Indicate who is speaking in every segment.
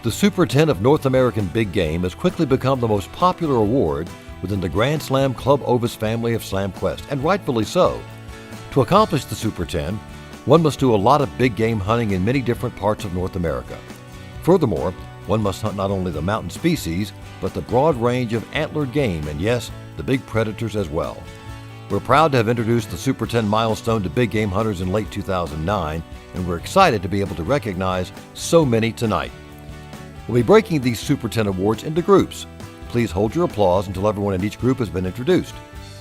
Speaker 1: The Super 10 of North American Big Game has quickly become the most popular award within the Grand Slam Club Ovis family of SlamQuest, and rightfully so. To accomplish the Super 10, one must do a lot of big game hunting in many different parts of North America. Furthermore, one must hunt not only the mountain species, but the broad range of antlered game, and yes, the big predators as well. We're proud to have introduced the Super 10 milestone to big game hunters in late 2009, and we're excited to be able to recognize so many tonight. We'll be breaking these Super 10 awards into groups. Please hold your applause until everyone in each group has been introduced.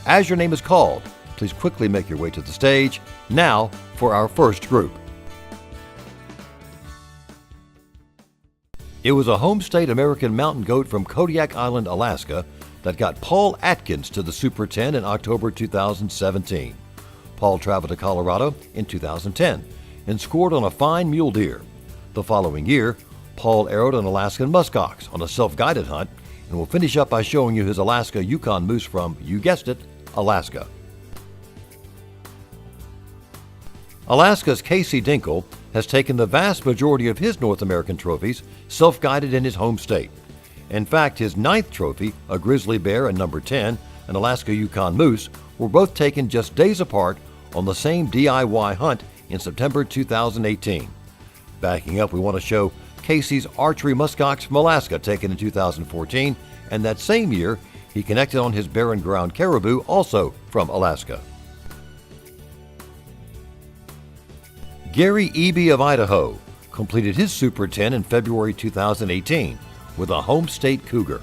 Speaker 1: As your name is called, please quickly make your way to the stage. Now for our first group. It was a home state American mountain goat from Kodiak Island, Alaska, that got Paul Atkins to the Super 10 in October 2017. Paul traveled to Colorado in 2010 and scored on a fine mule deer. The following year, Paul arrowed an Alaskan muskox on a self-guided hunt, and we'll finish up by showing you his Alaska Yukon moose from, you guessed it, Alaska. Alaska's Casey Dinkle has taken the vast majority of his North American trophies self-guided in his home state. In fact, his 9th trophy, a grizzly bear, and number 10, an Alaska Yukon moose, were both taken just days apart on the same DIY hunt in September 2018. Backing up, we want to show Casey's archery muskox from Alaska, taken in 2014, and that same year, he connected on his barren ground caribou, also from Alaska. Gary Eby of Idaho completed his Super 10 in February 2018 with a home state cougar.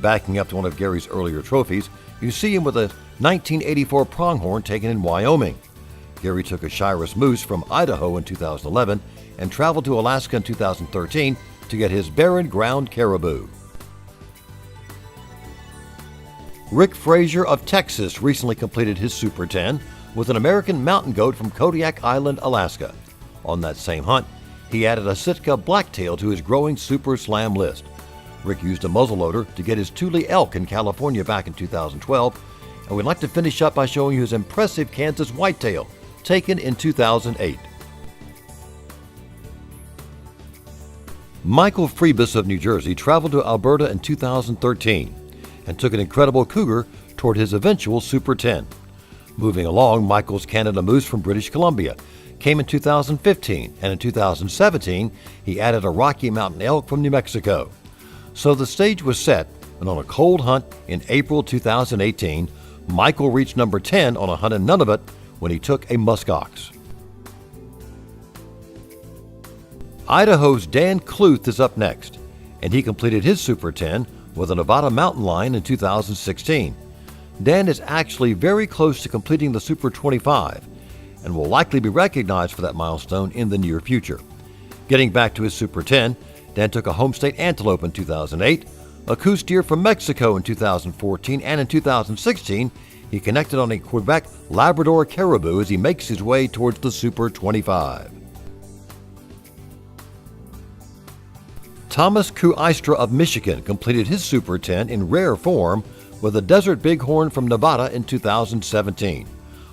Speaker 1: Backing up to one of Gary's earlier trophies, you see him with a 1984 pronghorn taken in Wyoming. Gary took a Shiras moose from Idaho in 2011 and traveled to Alaska in 2013 to get his barren ground caribou. Rick Frazier of Texas recently completed his Super 10 with an American mountain goat from Kodiak Island, Alaska. On that same hunt, he added a Sitka blacktail to his growing Super Slam list. Rick used a muzzleloader to get his Thule elk in California back in 2012, and we'd like to finish up by showing you his impressive Kansas whitetail, taken in 2008. Michael Freebus of New Jersey traveled to Alberta in 2013 and took an incredible cougar toward his eventual Super 10. Moving along, Michael's Canada moose from British Columbia came in 2015, and in 2017, he added a Rocky Mountain elk from New Mexico. So the stage was set, and on a cold hunt in April 2018, Michael reached number 10 on a hunt in Nunavut when he took a muskox. Idaho's Dan Kluth is up next, and he completed his Super 10 with a Nevada mountain lion in 2016. Dan is actually very close to completing the Super 25 and will likely be recognized for that milestone in the near future. Getting back to his Super 10, Dan took a home state antelope in 2008, a Coues deer from Mexico in 2014, and in 2016, he connected on a Quebec Labrador caribou as he makes his way towards the Super 25. Thomas Kuistra of Michigan completed his Super 10 in rare form with a Desert Bighorn from Nevada in 2017.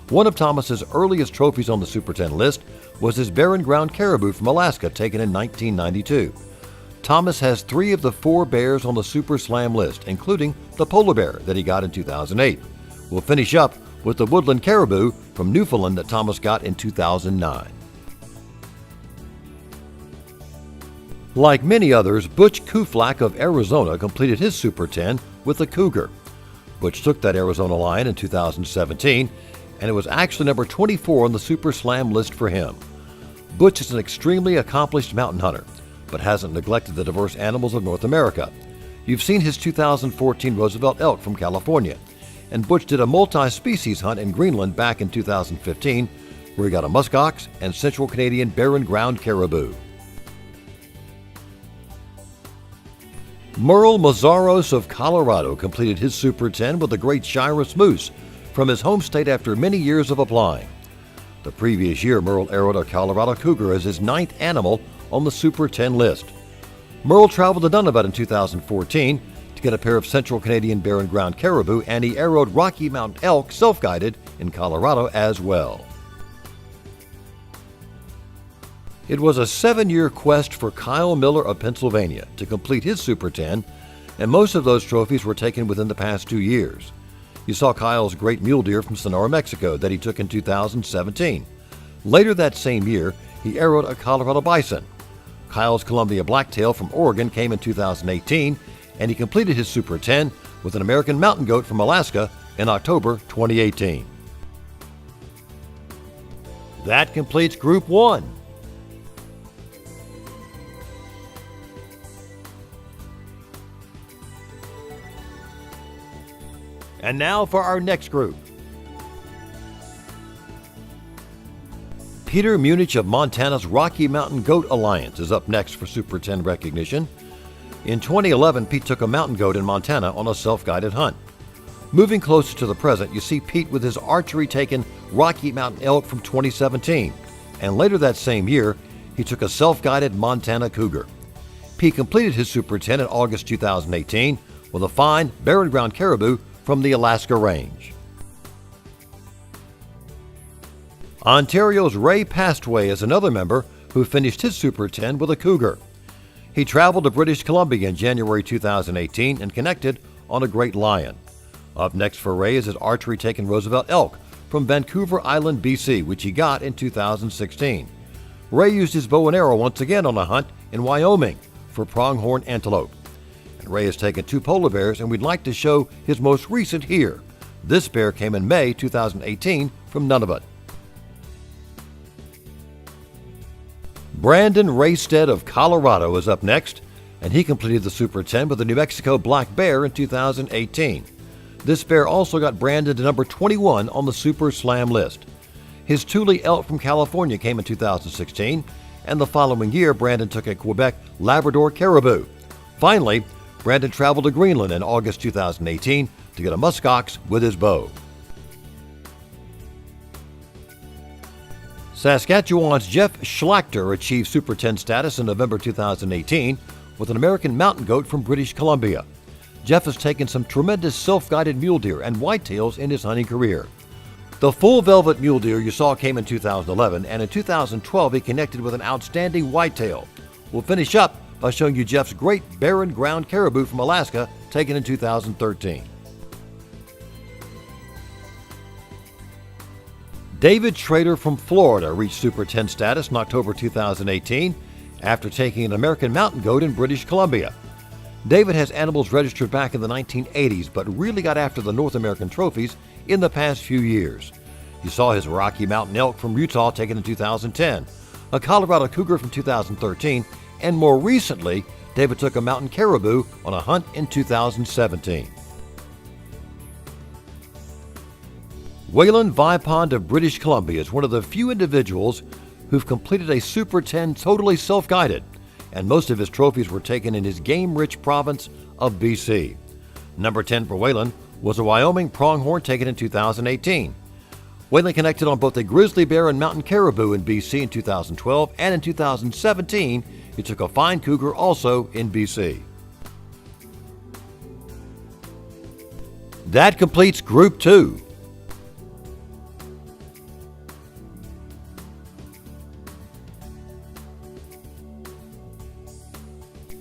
Speaker 1: One of Thomas's earliest trophies on the Super 10 list was his barren ground caribou from Alaska, taken in 1992. Thomas has 3 of the 4 bears on the Super Slam list, including the polar bear that he got in 2008. We'll finish up with the woodland caribou from Newfoundland that Thomas got in 2009. Like many others, Butch Kuflak of Arizona completed his Super 10 with a cougar. Butch took that Arizona lion in 2017, and it was actually number 24 on the Super Slam list for him. Butch is an extremely accomplished mountain hunter, but hasn't neglected the diverse animals of North America. You've seen his 2014 Roosevelt elk from California, and Butch did a multi-species hunt in Greenland back in 2015, where he got a muskox and Central Canadian barren ground caribou. Merle Mazaros of Colorado completed his Super 10 with a great Shiras moose from his home state after many years of applying. The previous year, Merle arrowed a Colorado cougar as his 9th animal on the Super 10 list. Merle traveled to Nunavut in 2014 to get a pair of Central Canadian barren ground caribou, and he arrowed Rocky Mountain elk self-guided in Colorado as well. It was a 7-year quest for Kyle Miller of Pennsylvania to complete his Super 10, and most of those trophies were taken within the past 2 years. You saw Kyle's great mule deer from Sonora, Mexico that he took in 2017. Later that same year, he arrowed a Colorado bison. Kyle's Columbia blacktail from Oregon came in 2018, and he completed his Super 10 with an American mountain goat from Alaska in October 2018. That completes Group 1. And now for our next group. Peter Munich of Montana's Rocky Mountain Goat Alliance is up next for Super 10 recognition. In 2011, Pete took a mountain goat in Montana on a self-guided hunt. Moving closer to the present, you see Pete with his archery-taken Rocky Mountain elk from 2017. And later that same year, he took a self-guided Montana cougar. Pete completed his Super 10 in August 2018 with a fine barren ground caribou from the Alaska Range. Ontario's Ray Pastway is another member who finished his Super 10 with a cougar. He traveled to British Columbia in January 2018 and connected on a great lion. Up next for Ray is his archery-taken Roosevelt elk from Vancouver Island, BC, which he got in 2016. Ray used his bow and arrow once again on a hunt in Wyoming for pronghorn antelope. And Ray has taken 2 polar bears, and we'd like to show his most recent here. This bear came in May 2018 from Nunavut. Brandon Raystead of Colorado is up next, and he completed the Super 10 with the New Mexico black bear in 2018. This bear also got Brandon to number 21 on the Super Slam list. His Thule elk from California came in 2016, and the following year Brandon took a Quebec Labrador caribou. Finally, Brandon traveled to Greenland in August 2018 to get a muskox with his bow. Saskatchewan's Jeff Schlachter achieved Super 10 status in November 2018 with an American mountain goat from British Columbia. Jeff has taken some tremendous self-guided mule deer and whitetails in his hunting career. The full velvet mule deer you saw came in 2011, and in 2012 he connected with an outstanding whitetail. We'll finish up by showing you Jeff's great barren ground caribou from Alaska taken in 2013. David Schrader from Florida reached Super 10 status in October 2018 after taking an American mountain goat in British Columbia. David has animals registered back in the 1980s, but really got after the North American trophies in the past few years. You saw his Rocky Mountain elk from Utah taken in 2010, a Colorado cougar from 2013, and more recently, David took a mountain caribou on a hunt in 2017. Waylon Vipond of British Columbia is one of the few individuals who've completed a Super 10 totally self-guided, and most of his trophies were taken in his game-rich province of BC. Number 10 for Waylon was a Wyoming pronghorn taken in 2018. Waylon connected on both a grizzly bear and mountain caribou in BC in 2012, and in 2017 he took a fine cougar also in BC. That completes Group 2.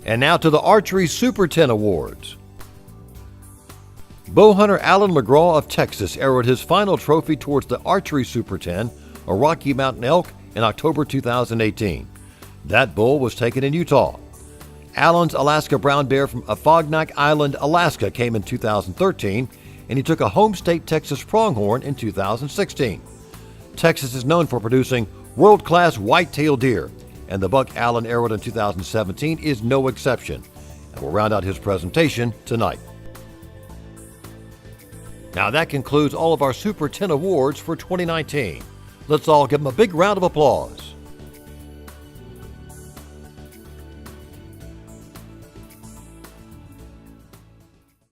Speaker 1: And now to the Archery Super 10 Awards. Bowhunter Alan McGraw of Texas arrowed his final trophy towards the Archery Super 10, a Rocky Mountain elk, in October 2018. That bull was taken in Utah. Alan's Alaska brown bear from Afognak Island, Alaska came in 2013, and he took a home state Texas pronghorn in 2016. Texas is known for producing world-class white-tailed deer, and the buck Allen arrowed in 2017 is no exception. And we'll round out his presentation tonight. Now that concludes all of our Super 10 awards for 2019. Let's all give them a big round of applause.